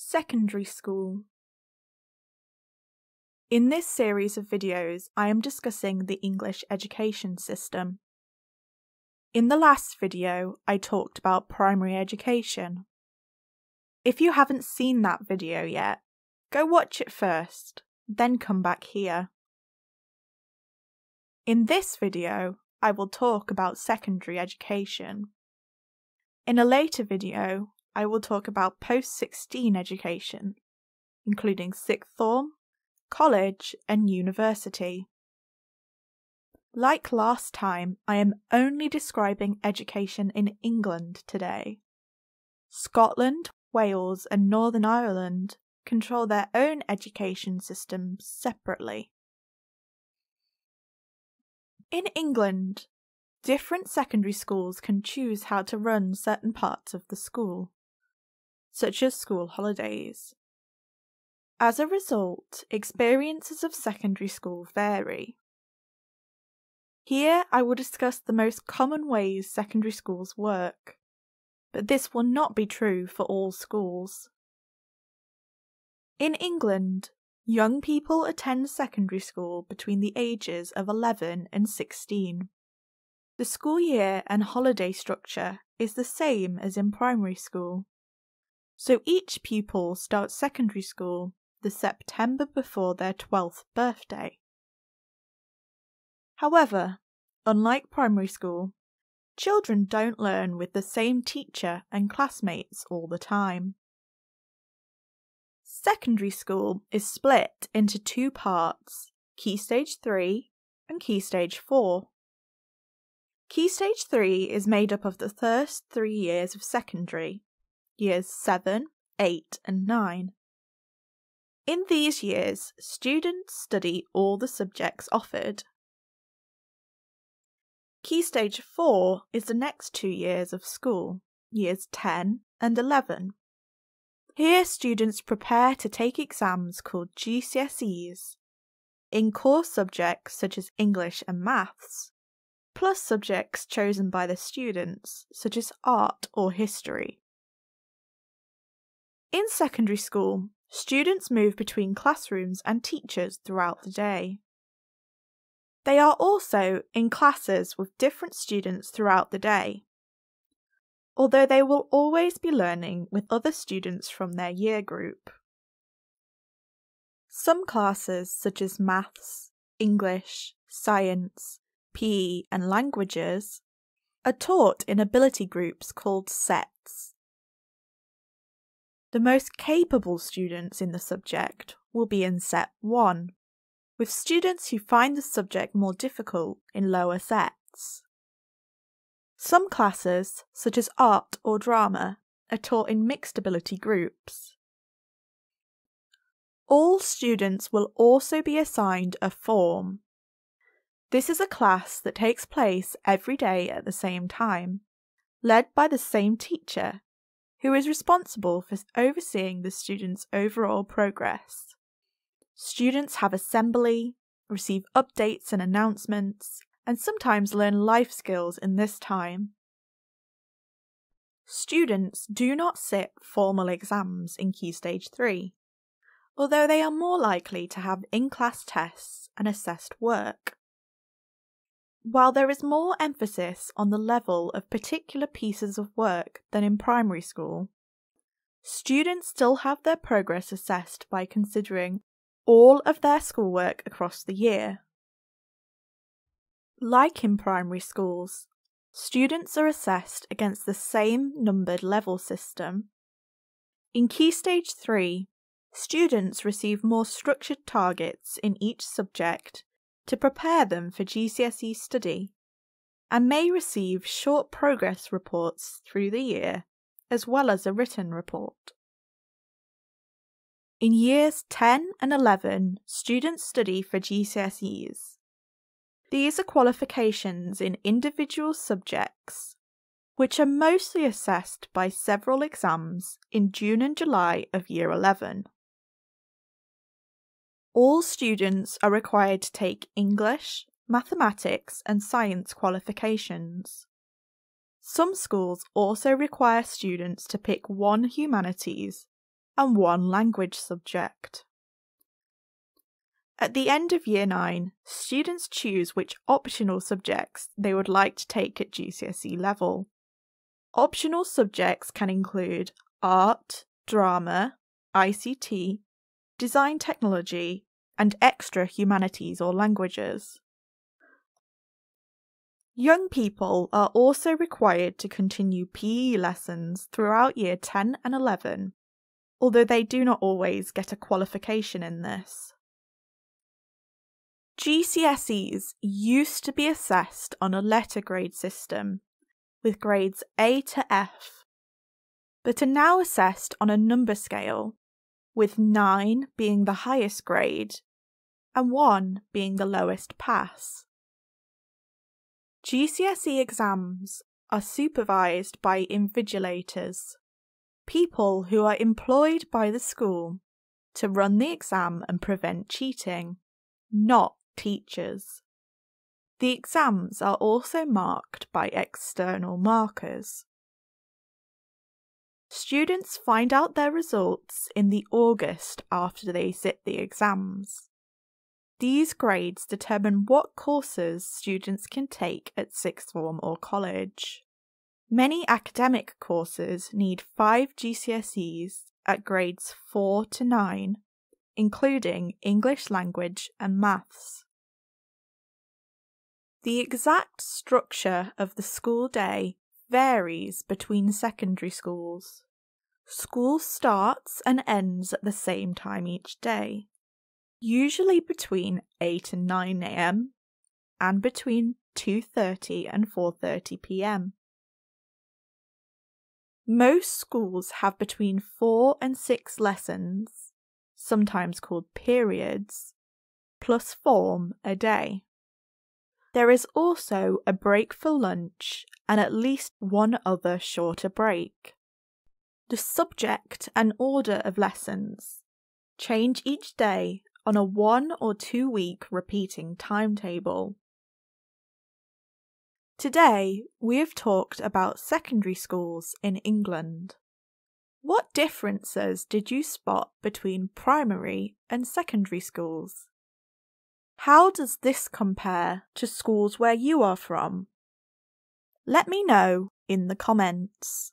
Secondary school. In this series of videos, I am discussing the English education system. In the last video, I talked about primary education. If you haven't seen that video yet, go watch it first, then come back here. In this video, I will talk about secondary education. In a later video, I will talk about post-16 education, including sixth form, college and university. Like last time, I am only describing education in England today. Scotland, Wales and Northern Ireland control their own education systems separately. In England, different secondary schools can choose how to run certain parts of the school, such as school holidays. As a result, experiences of secondary school vary. Here I will discuss the most common ways secondary schools work, but this will not be true for all schools. In England, young people attend secondary school between the ages of 11 and 16. The school year and holiday structure is the same as in primary school, so each pupil starts secondary school the September before their 12th birthday. However, unlike primary school, children don't learn with the same teacher and classmates all the time. Secondary school is split into two parts, Key Stage 3 and Key Stage 4. Key Stage 3 is made up of the first 3 years of secondary, years 7, 8 and 9. In these years, students study all the subjects offered. Key Stage 4 is the next 2 years of school, years 10 and 11. Here students prepare to take exams called GCSEs, in core subjects such as English and maths, plus subjects chosen by the students such as art or history. In secondary school, students move between classrooms and teachers throughout the day. They are also in classes with different students throughout the day, although they will always be learning with other students from their year group. Some classes such as maths, English, science, PE and languages are taught in ability groups called sets. The most capable students in the subject will be in Set 1, with students who find the subject more difficult in lower sets. Some classes, such as art or drama, are taught in mixed ability groups. All students will also be assigned a form. This is a class that takes place every day at the same time, led by the same teacher, who is responsible for overseeing the students' overall progress. Students have assembly, receive updates and announcements, and sometimes learn life skills in this time. Students do not sit formal exams in Key Stage 3, although they are more likely to have in-class tests and assessed work. While there is more emphasis on the level of particular pieces of work than in primary school, students still have their progress assessed by considering all of their schoolwork across the year. Like in primary schools, students are assessed against the same numbered level system. In Key Stage 3, students receive more structured targets in each subject to prepare them for GCSE study, and may receive short progress reports through the year, as well as a written report. In years 10 and 11, students study for GCSEs. These are qualifications in individual subjects, which are mostly assessed by several exams in June and July of Year 11. All students are required to take English, mathematics and science qualifications. Some schools also require students to pick one humanities and 1 language subject. At the end of Year 9, students choose which optional subjects they would like to take at GCSE level. Optional subjects can include art, drama, ICT, design technology, and extra humanities or languages. Young people are also required to continue PE lessons throughout Year 10 and 11, although they do not always get a qualification in this. GCSEs used to be assessed on a letter grade system, with grades A to F, but are now assessed on a number scale, with 9 being the highest grade and 1 being the lowest pass. GCSE exams are supervised by invigilators, people who are employed by the school to run the exam and prevent cheating, not teachers. The exams are also marked by external markers. Students find out their results in the August after they sit the exams. These grades determine what courses students can take at sixth form or college. Many academic courses need 5 GCSEs at grades 4 to 9, including English language and maths. The exact structure of the school day varies between secondary schools. School starts and ends at the same time each day, usually between 8 and 9 a.m. and between 2:30 and 4:30 p.m. Most schools have between 4 and 6 lessons, sometimes called periods, plus form a day. There is also a break for lunch and at least one other shorter break. The subject and order of lessons change each day on a 1 or 2 week repeating timetable. Today, we have talked about secondary schools in England. What differences did you spot between primary and secondary schools? How does this compare to schools where you are from? Let me know in the comments.